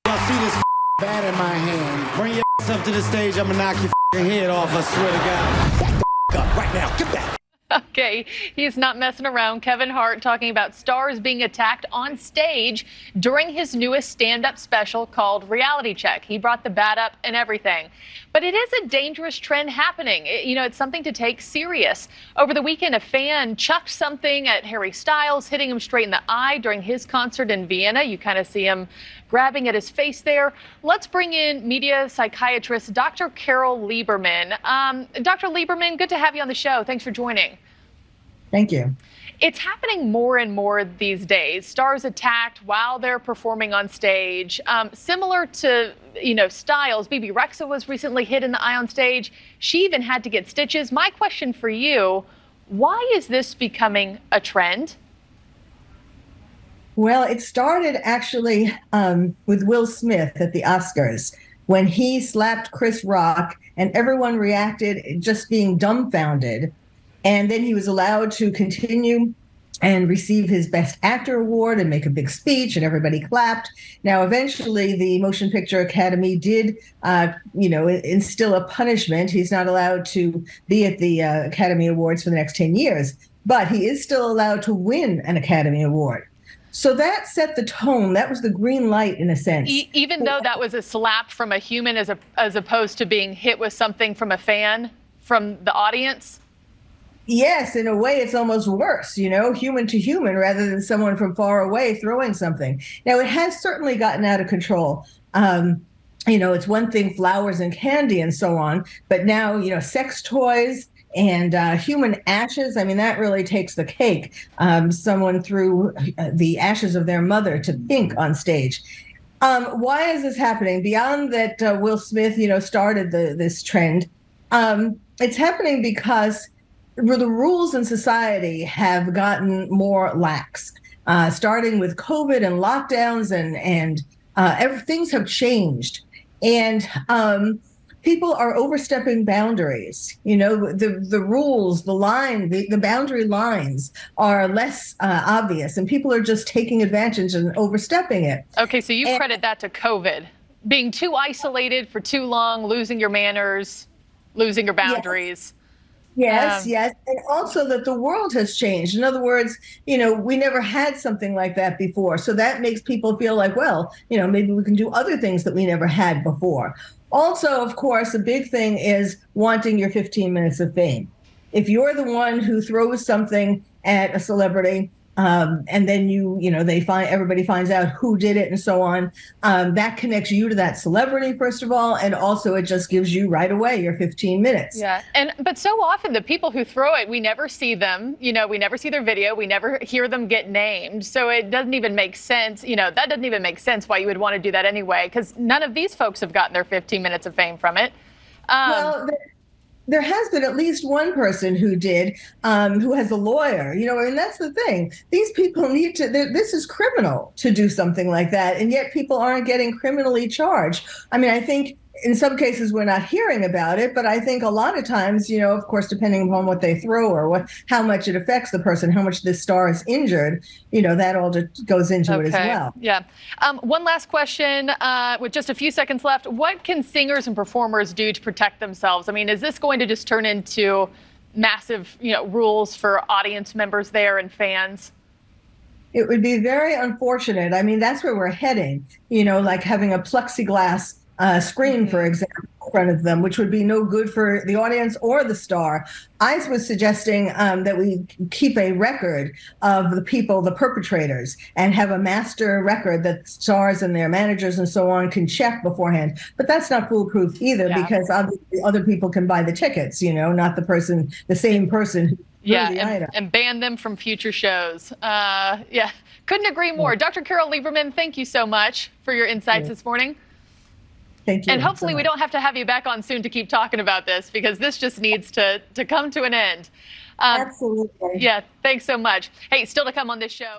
Y'all see this bat in my hand. Bring your up to the stage. I'm gonna knock your head off, I swear to God. Back the up right now. Get back. Okay, he's not messing around. Kevin Hart talking about stars being attacked on stage during his newest stand-up special called Reality Check. He brought the bat up and everything. But it is a dangerous trend happening. It's something to take serious. Over the weekend, a fan chucked something at Harry Styles, hitting him straight in the eye during his concert in Vienna. You kind of see him grabbing at his face there. Let's bring in media psychiatrist Dr. Carole Lieberman. Dr. Lieberman, good to have you on the show. Thanks for joining. Thank you. It's happening more and more these days. Stars attacked while they're performing on stage. Similar to, Styles, Bebe Rexha was recently hit in the eye on stage. She even had to get stitches. My question for you, why is this becoming a trend? Well, it started actually with Will Smith at the Oscars when he slapped Chris Rock and everyone reacted just being dumbfounded. And then he was allowed to continue and receive his Best Actor award and make a big speech, and everybody clapped. Now, eventually, the Motion Picture Academy did, instill a punishment. He's not allowed to be at the Academy Awards for the next 10 years, but he is still allowed to win an Academy Award. So that set the tone. That was the green light, in a sense. Even though that was a slap from a human as opposed to being hit with something from a fan, from the audience? Yes, in a way, it's almost worse, human to human rather than someone from far away throwing something. Now, it has certainly gotten out of control. It's one thing, flowers and candy and so on, but now, sex toys and human ashes, that really takes the cake. Someone threw the ashes of their mother to Pink on stage. Why is this happening? Beyond that, Will Smith, started this trend. It's happening because the rules in society have gotten more lax, starting with COVID and lockdowns and things have changed. And people are overstepping boundaries. The rules, the boundary lines are less obvious, and people are just taking advantage and overstepping it. Okay, so you credit that to COVID, being too isolated for too long, losing your manners, losing your boundaries. Yes, yes. And also that the world has changed. In other words, we never had something like that before. So that makes people feel like, well, maybe we can do other things that we never had before. Also, of course, a big thing is wanting your 15 minutes of fame. If you're the one who throws something at a celebrity, and then everybody finds out who did it and so on, that connects you to that celebrity, first of all, and also it just gives you right away your 15 minutes. Yeah, but so often the people who throw it, we never see them, we never see their video, we never hear them get named, so it doesn't even make sense, that doesn't even make sense why you would want to do that anyway, because none of these folks have gotten their 15 minutes of fame from it. Well, there has been at least one person who did, who has a lawyer, and that's the thing. These people this is criminal to do something like that, and yet people aren't getting criminally charged. I think in some cases we're not hearing about it, but I think a lot of times, of course, depending upon what they throw or how much it affects the person, how much this star is injured, that all just goes into it as well. Yeah. One last question with just a few seconds left. What can singers and performers do to protect themselves? Is this going to just turn into massive, rules for audience members there and fans? It would be very unfortunate. That's where we're heading, like having a plexiglass screen, for example, in front of them, which would be no good for the audience or the star. I was suggesting that we keep a record of the perpetrators, and have a master record that stars and their managers and so on can check beforehand. But that's not foolproof either, because obviously other people can buy the tickets, not the same person. And ban them from future shows. Couldn't agree more. Dr. Carole Lieberman, thank you so much for your insights this morning. Thank you. And hopefully we don't have to have you back on soon to keep talking about this, because this just needs to come to an end. Absolutely. Yeah, thanks so much. Hey, still to come on this show.